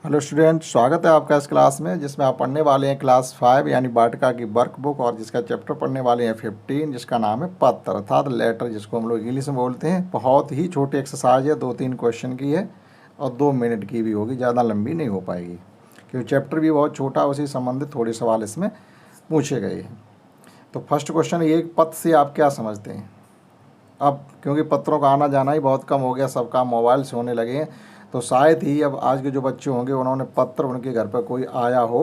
Hello student, स्वागत है आपका इस क्लास में जिसमें आप पढ़ने वाले हैं क्लास 5 यानी वाटिका की वर्कबुक और जिसका चैप्टर पढ़ने वाले हैं 15 जिसका नाम है पत्र अर्थात लेटर, जिसको हम लोग इंग्लिश में बोलते हैं। बहुत ही छोटी एक्सरसाइज है, 2-3 क्वेश्चन की है और 2 मिनट की भी होगी, ज़्यादा लंबी नहीं हो पाएगी क्योंकि चैप्टर भी बहुत छोटा, उसी संबंधित थोड़े सवाल इसमें पूछे गए हैं। तो फर्स्ट क्वेश्चन ये, पत्र से आप क्या समझते हैं? अब क्योंकि पत्रों का आना जाना ही बहुत कम हो गया, सब काम मोबाइल से होने लगे हैं, तो शायद ही अब आज के जो बच्चे होंगे उन्होंने पत्र, उनके घर पर कोई आया हो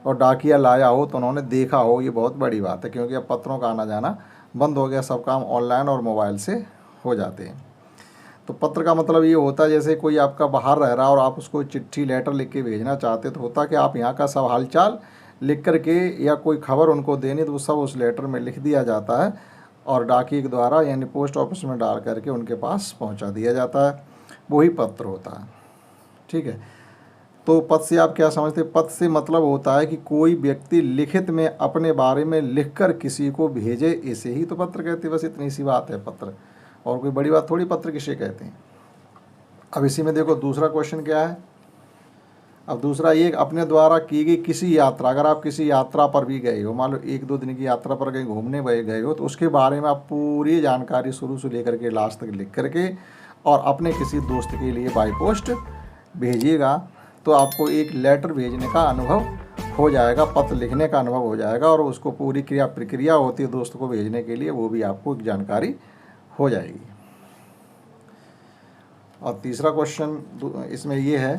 और डाकिया लाया हो तो उन्होंने देखा हो। ये बहुत बड़ी बात है क्योंकि अब पत्रों का आना जाना बंद हो गया, सब काम ऑनलाइन और मोबाइल से हो जाते हैं। तो पत्र का मतलब ये होता है जैसे कोई आपका बाहर रह रहा और आप उसको चिट्ठी लेटर लिख के भेजना चाहते, तो होता कि आप यहाँ का सब हालचाल लिख करके या कोई खबर उनको देनी तो वो सब उस लेटर में लिख दिया जाता है और डाकिए के द्वारा यानी पोस्ट ऑफिस में डाल करके उनके पास पहुंचा दिया जाता है, वही पत्र होता है। ठीक है, तो पत्र से आप क्या समझते हैं? पत्र से मतलब होता है कि कोई व्यक्ति लिखित में अपने बारे में लिखकर किसी को भेजे, इसे ही तो पत्र कहते हैं। बस इतनी सी बात है पत्र, और कोई बड़ी बात थोड़ी पत्र किसे कहते हैं। अब इसी में देखो दूसरा क्वेश्चन क्या है। अब दूसरा ये, अपने द्वारा की गई किसी यात्रा, अगर आप किसी यात्रा पर भी गए हो, मान लो 1-2 दिन की यात्रा पर कहीं घूमने गए हो, तो उसके बारे में आप पूरी जानकारी शुरू से लेकर के लास्ट तक लिख करके और अपने किसी दोस्त के लिए बाई पोस्ट भेजिएगा, तो आपको एक लेटर भेजने का अनुभव हो जाएगा, पत्र लिखने का अनुभव हो जाएगा और उसको पूरी प्रक्रिया होती है दोस्त को भेजने के लिए, वो भी आपको एक जानकारी हो जाएगी। और तीसरा क्वेश्चन इसमें ये है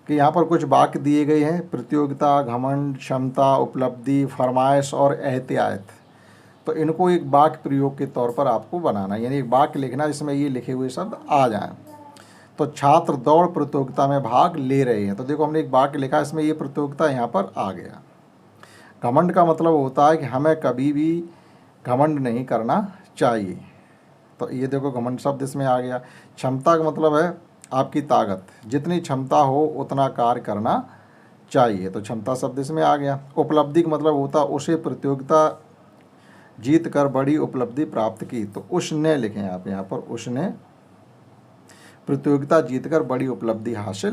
कि यहाँ पर कुछ वाक्य दिए गए हैं, प्रतियोगिता, घमंड, क्षमता, उपलब्धि, फरमाइश और एहतियात। तो इनको एक वाक्य प्रयोग के तौर पर आपको बनाना, यानी एक वाक्य लिखना जिसमें ये लिखे हुए शब्द आ जाएं। तो छात्र दौड़ प्रतियोगिता में भाग ले रहे हैं, तो देखो हमने एक वाक्य लिखा, इसमें ये प्रतियोगिता यहाँ पर आ गया। घमंड का मतलब होता है कि हमें कभी भी घमंड नहीं करना चाहिए, तो ये देखो घमंड शब्द इसमें आ गया। क्षमता का मतलब है आपकी ताकत, जितनी क्षमता हो उतना कार्य करना चाहिए, तो क्षमता शब्द इसमें आ गया। उपलब्धि का मतलब होता है उसे प्रतियोगिता जीत कर बड़ी उपलब्धि प्राप्त की, तो उसने लिखें आप यहाँ पर, उसने प्रतियोगिता जीतकर बड़ी उपलब्धि हासिल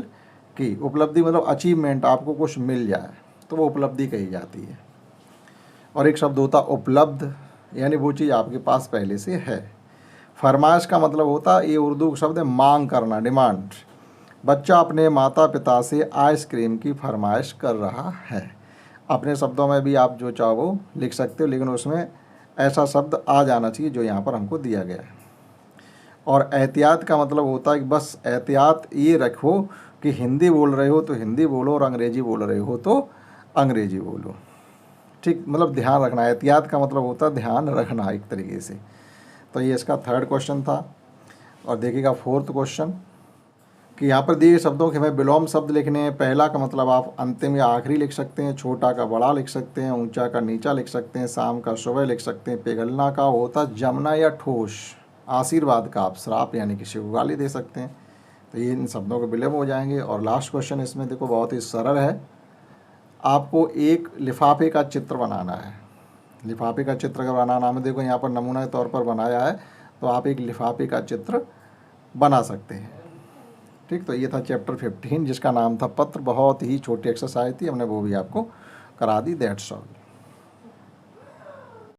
की। उपलब्धि मतलब अचीवमेंट, आपको कुछ मिल जाए तो वो उपलब्धि कही जाती है। और एक शब्द होता उपलब्ध, यानी वो चीज़ आपके पास पहले से है। फरमाइश का मतलब होता है, ये उर्दू शब्द है मांग करना, डिमांड। बच्चा अपने माता पिता से आइसक्रीम की फरमाइश कर रहा है। अपने शब्दों में भी आप जो चाहो लिख सकते हो, लेकिन उसमें ऐसा शब्द आ जाना चाहिए जो यहाँ पर हमको दिया गया है। और एहतियात का मतलब होता है कि बस एहतियात ये रखो कि हिंदी बोल रहे हो तो हिंदी बोलो और अंग्रेजी बोल रहे हो तो अंग्रेजी बोलो। ठीक, मतलब ध्यान रखना। एहतियात का मतलब होता है ध्यान रखना एक तरीके से। तो ये इसका थर्ड क्वेश्चन था। और देखिएगा फोर्थ क्वेश्चन कि यहाँ पर दिए शब्दों के हमें विलोम शब्द लिखने हैं। पहला का मतलब आप अंतिम या आखिरी लिख सकते हैं, छोटा का बड़ा लिख सकते हैं, ऊंचा का नीचा लिख सकते हैं, शाम का सुबह लिख सकते हैं। पिघलना का होता जमना या ठोस। आशीर्वाद का आप श्राप यानी किसी को गाली दे सकते हैं। तो ये इन शब्दों के विलोम हो जाएंगे। और लास्ट क्वेश्चन इसमें देखो बहुत ही सरल है, आपको एक लिफाफे का चित्र बनाना है। लिफाफे का चित्र का बनाना है, देखो यहाँ पर नमूना के तौर पर बनाया है, तो आप एक लिफाफे का चित्र बना सकते हैं। ठीक, तो ये था चैप्टर 15 जिसका नाम था पत्र। बहुत ही छोटी एक्सरसाइज थी, हमने वो भी आपको करा दी। That's all.